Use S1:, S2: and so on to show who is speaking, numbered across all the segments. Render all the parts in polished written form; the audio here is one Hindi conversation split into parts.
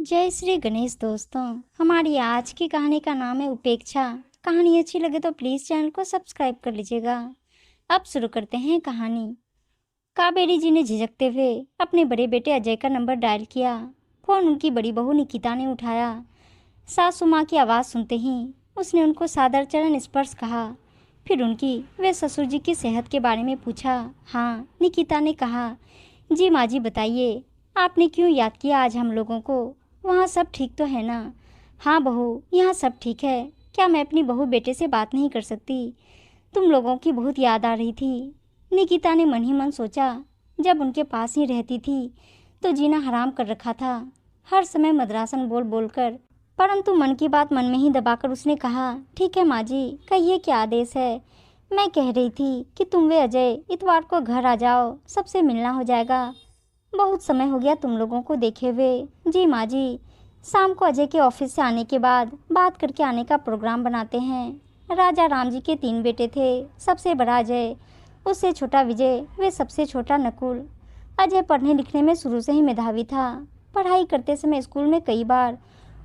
S1: जय श्री गणेश दोस्तों। हमारी आज की कहानी का नाम है उपेक्षा। कहानी अच्छी लगे तो प्लीज़ चैनल को सब्सक्राइब कर लीजिएगा। अब शुरू करते हैं कहानी। कावेरी जी ने झिझकते हुए अपने बड़े बेटे अजय का नंबर डायल किया। फ़ोन उनकी बड़ी बहू निकिता ने उठाया। सासू माँ की आवाज़ सुनते ही उसने उनको सादर चरण स्पर्श कहा। फिर उनकी वे ससुर जी की सेहत के बारे में पूछा। हाँ, निकिता ने कहा। जी माँ जी, बताइए आपने क्यों याद किया आज हम लोगों को? वहाँ सब ठीक तो है ना? हाँ बहू, यहाँ सब ठीक है। क्या मैं अपनी बहू बेटे से बात नहीं कर सकती? तुम लोगों की बहुत याद आ रही थी। निकिता ने मन ही मन सोचा, जब उनके पास ही रहती थी तो जीना हराम कर रखा था, हर समय मद्रासन बोल बोल कर। परंतु मन की बात मन में ही दबाकर उसने कहा, ठीक है माँ जी, कहिए क्या आदेश है? मैं कह रही थी कि तुम वे अजय इतवार को घर आ जाओ, सबसे मिलना हो जाएगा। बहुत समय हो गया तुम लोगों को देखे हुए। जी माँ जी, शाम को अजय के ऑफिस से आने के बाद बात करके आने का प्रोग्राम बनाते हैं। राजा राम जी के 3 बेटे थे। सबसे बड़ा अजय, उससे छोटा विजय, वे सबसे छोटा नकुल। अजय पढ़ने लिखने में शुरू से ही मेधावी था। पढ़ाई करते समय स्कूल में कई बार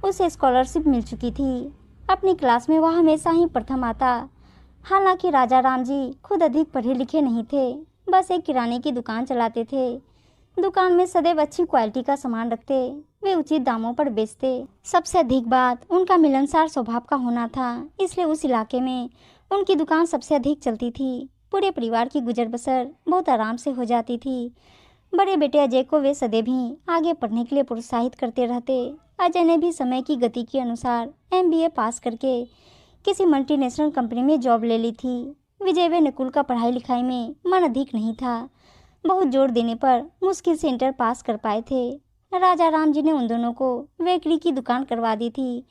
S1: उसे स्कॉलरशिप मिल चुकी थी। अपनी क्लास में वह हमेशा ही प्रथम आता। हालांकि राजा राम जी खुद अधिक पढ़े लिखे नहीं थे, बस एक किराने की दुकान चलाते थे। दुकान में सदैव अच्छी क्वालिटी का सामान रखते, वे उचित दामों पर बेचते। सबसे अधिक बात उनका मिलनसार स्वभाव का होना था, इसलिए उस इलाके में उनकी दुकान सबसे अधिक चलती थी। पूरे परिवार की गुजर बसर बहुत आराम से हो जाती थी। बड़े बेटे अजय को वे सदैव ही आगे पढ़ने के लिए प्रोत्साहित करते रहते। अजय ने भी समय की गति के अनुसार MBA पास करके किसी मल्टीनेशनल कंपनी में जॉब ले ली थी। विजय व नकुल का पढ़ाई लिखाई में मन अधिक नहीं था। बहुत जोर देने पर मुश्किल से इंटर पास कर पाए थे। राजा राम जी ने उन दोनों को बेकरी की दुकान करवा दी थी।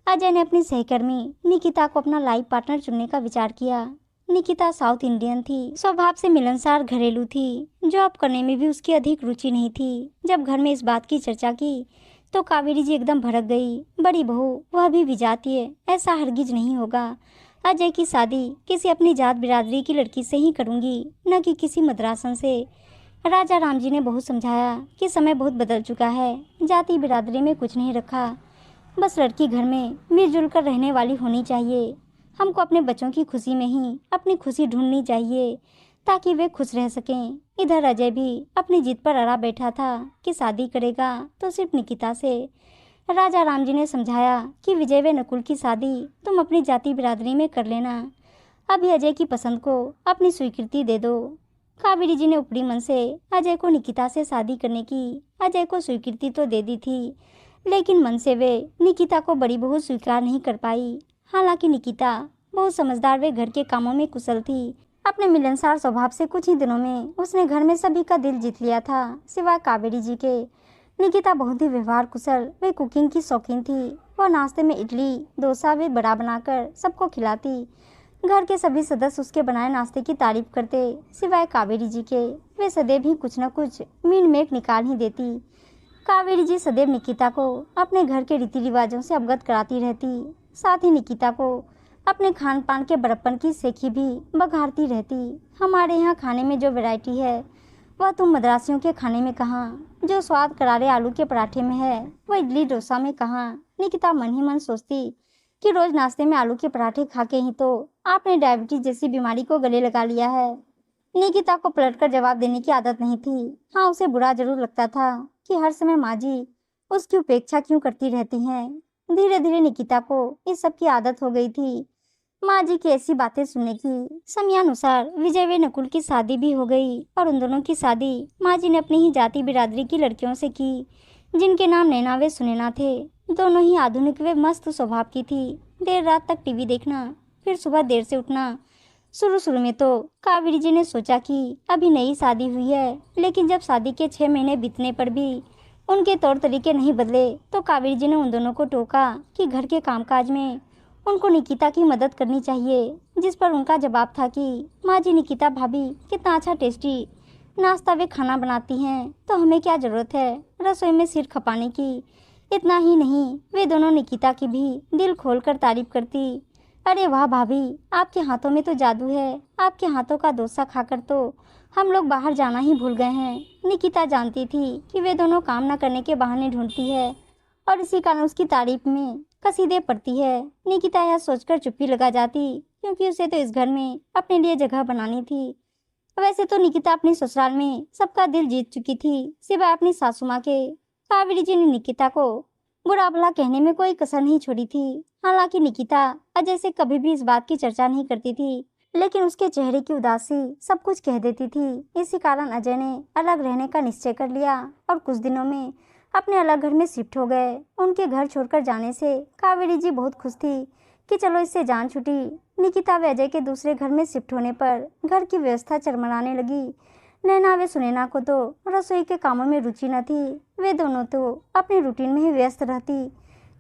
S1: अजय ने अपनी सहकर्मी निकिता को अपना लाइफ पार्टनर चुनने का विचार किया। निकिता साउथ इंडियन थी, स्वभाव से मिलनसार, घरेलू थी। जॉब करने में भी उसकी अधिक रुचि नहीं थी। जब घर में इस बात की चर्चा की तो कावेरी जी एकदम भड़क गई। बड़ी बहू, वह भी जाती है, ऐसा हरगिज नहीं होगा। अजय की शादी किसी अपनी जात बिरादरी की लड़की से ही करूंगी, न कि किसी मद्रासन से। राजा राम जी ने बहुत समझाया कि समय बहुत बदल चुका है, जाति बिरादरी में कुछ नहीं रखा, बस लड़की घर में मिलजुल कर रहने वाली होनी चाहिए। हमको अपने बच्चों की खुशी में ही अपनी खुशी ढूंढनी चाहिए ताकि वे खुश रह सकें। इधर अजय भी अपनी जिद पर अड़ा बैठा था कि शादी करेगा तो सिर्फ निकिता से। राजा राम जी ने समझाया कि विजय व नकुल की शादी तुम अपनी जाति बिरादरी में कर लेना, अभी अजय की पसंद को अपनी स्वीकृति दे दो। कावेरी जी ने ऊपरी मन से अजय को निकिता से शादी करने की अजय को स्वीकृति तो दे दी थी, लेकिन मन से वे निकिता को बड़ी बहू स्वीकार नहीं कर पाई। हालांकि निकिता बहुत समझदार व घर के कामों में कुशल थी। अपने मिलनसार स्वभाव से कुछ ही दिनों में उसने घर में सभी का दिल जीत लिया था, सिवाय कावेरी जी के। निकिता बहुत ही व्यवहार कुशल वे कुकिंग की शौकीन थी। वह नाश्ते में इडली डोसा वे बड़ा बनाकर सबको खिलाती। घर के सभी सदस्य उसके बनाए नाश्ते की तारीफ करते, सिवाय कावेरी जी के। वे सदैव ही कुछ न कुछ मीन मेक निकाल ही देती। कावेरी जी सदैव निकिता को अपने घर के रीति रिवाजों से अवगत कराती रहती, साथ ही निकिता को अपने खान पान के बड़प्पन की सेखी भी बघारती रहती। हमारे यहाँ खाने में जो वैरायटी है वह तुम मद्रासियों के खाने में कहाँ, जो स्वाद करारे आलू के पराठे में है वह इडली डोसा में कहाँ। निकिता मन ही मन सोचती कि रोज नाश्ते में आलू के पराठे खा के ही तो आपने डायबिटीज जैसी बीमारी को गले लगा लिया है। निकिता को पलटकर जवाब देने की आदत नहीं थी। हाँ, उसे बुरा जरूर लगता था कि हर समय माँ जी उसकी उपेक्षा क्यों करती रहती हैं। धीरे धीरे निकिता को इस सब की आदत हो गई थी, माँ जी की ऐसी बातें सुनने की। समयानुसार विजय व नकुल की शादी भी हो गई और उन दोनों की शादी माँ जी ने अपनी ही जाति बिरादरी की लड़कियों से की, जिनके नाम नैना व सुनैना थे। दोनों ही आधुनिक व मस्त स्वभाव की थी। देर रात तक टीवी देखना, फिर सुबह देर से उठना। शुरू शुरू में तो कावेरी जी ने सोचा कि अभी नई शादी हुई है, लेकिन जब शादी के 6 महीने बीतने पर भी उनके तौर तरीके नहीं बदले तो कावेरी जी ने उन दोनों को टोका कि घर के कामकाज में उनको निकिता की मदद करनी चाहिए। जिस पर उनका जवाब था कि माँ जी, निकिता भाभी कितना अच्छा टेस्टी नाश्ता वे खाना बनाती हैं, तो हमें क्या जरूरत है रसोई में सिर खपाने की। इतना ही नहीं, वे दोनों निकिता की भी दिल खोलकर तारीफ करती। अरे वाह भाभी, आपके हाथों में तो जादू है, आपके हाथों का डोसा खाकर तो हम लोग बाहर जाना ही भूल गए हैं। निकिता जानती थी कि वे दोनों काम न करने के बहाने ढूंढती है और इसी कारण उसकी तारीफ में कसीदे पड़ती है। निकिता यह सोचकर चुप्पी लगा जाती, क्योंकि उसे तो इस घर में अपने लिए जगह बनानी थी। वैसे तो निकिता अपने ससुराल में सबका दिल जीत चुकी थी, सिवाय अपनी सासू माँ के। कावेरी जी ने निकिता को बुरा भला कहने में कोई कसर नहीं छोड़ी थी। हालांकि निकिता अजय से कभी भी इस बात की चर्चा नहीं करती थी, लेकिन उसके चेहरे की उदासी सब कुछ कह देती थी। इसी कारण अजय ने अलग रहने का निश्चय कर लिया और कुछ दिनों में अपने अलग घर में शिफ्ट हो गए। उनके घर छोड़कर जाने से कावेरी जी बहुत खुश थी कि चलो इससे जान छूटी। निकिता व अजय के दूसरे घर में शिफ्ट होने पर घर की व्यवस्था चरमराने लगी। नैना व सुनैना को तो रसोई के कामों में रुचि न थी। वे दोनों तो अपने रूटीन में ही व्यस्त रहती।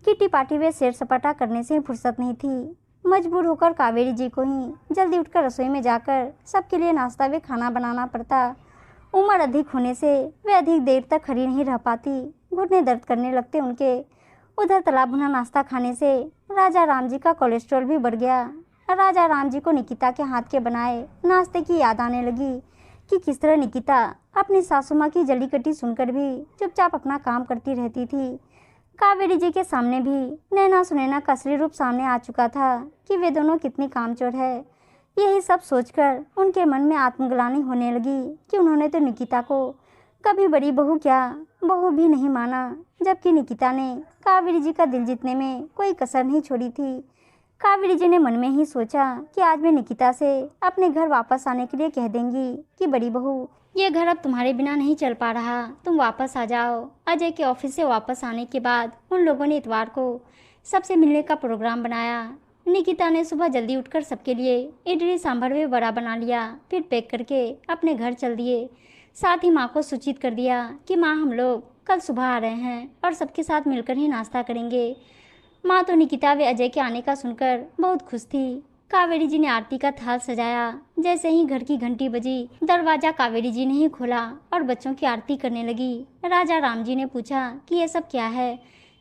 S1: किटी पार्टी व सैर सपाटा करने से फुर्सत नहीं थी। मजबूर होकर कावेरी जी को ही जल्दी उठकर रसोई में जाकर सबके लिए नाश्ता व खाना बनाना पड़ता। उम्र अधिक होने से वे अधिक देर तक खड़ी नहीं रह पाती, घुटने दर्द करने लगते उनके। उधर तला भुना नाश्ता खाने से राजा राम जी का कोलेस्ट्रॉल भी बढ़ गया। राजा राम जी को निकिता के हाथ के बनाए नाश्ते की याद आने लगी कि किस तरह निकिता अपनी सासू माँ की जली कटी सुनकर भी चुपचाप अपना काम करती रहती थी। कावेरी जी के सामने भी नैना सुनैना का असली रूप सामने आ चुका था कि वे दोनों कितनी कामचोर है। यही सब सोचकर उनके मन में आत्मग्लानि होने लगी कि उन्होंने तो निकिता को कभी बड़ी बहू क्या बहू भी नहीं माना, जबकि निकिता ने कावेरी जी का दिल जीतने में कोई कसर नहीं छोड़ी थी। कावेरी जी ने मन में ही सोचा कि आज मैं निकिता से अपने घर वापस आने के लिए कह देंगी कि बड़ी बहू, ये घर अब तुम्हारे बिना नहीं चल पा रहा, तुम वापस आ जाओ। अजय के ऑफिस से वापस आने के बाद उन लोगों ने इतवार को सबसे मिलने का प्रोग्राम बनाया। निकिता ने सुबह जल्दी उठकर सबके लिए इडली सांभर व बड़ा बना लिया, फिर पैक करके अपने घर चल दिए। साथ ही माँ को सूचित कर दिया कि माँ, हम लोग कल सुबह आ रहे हैं और सबके साथ मिलकर ही नाश्ता करेंगे। माँ तो निकिता व अजय के आने का सुनकर बहुत खुश थी। कावेरी जी ने आरती का थाल सजाया। जैसे ही घर की घंटी बजी, दरवाजा कावेरी जी ने ही खोला और बच्चों की आरती करने लगी। राजा राम जी ने पूछा कि ये सब क्या है,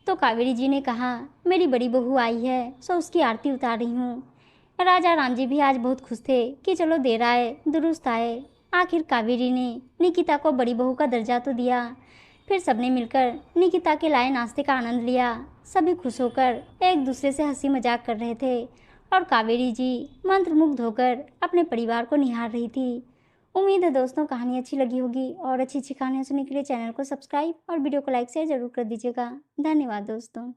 S1: तो कावेरी जी ने कहा, मेरी बड़ी बहू आई है, सो उसकी आरती उतार रही हूँ। राजा राम जी भी आज बहुत खुश थे कि चलो देर आए दुरुस्त आए। आखिर कावेरी ने निकिता को बड़ी बहू का दर्जा तो दिया। फिर सबने मिलकर निकिता के लाए नाश्ते का आनंद लिया। सभी खुश होकर एक दूसरे से हंसी मजाक कर रहे थे और कावेरी जी मंत्रमुग्ध होकर अपने परिवार को निहार रही थी। उम्मीद है दोस्तों कहानी अच्छी लगी होगी, और अच्छी अच्छी कहानियाँ सुनने के लिए चैनल को सब्सक्राइब और वीडियो को लाइक शेयर जरूर कर दीजिएगा। धन्यवाद दोस्तों।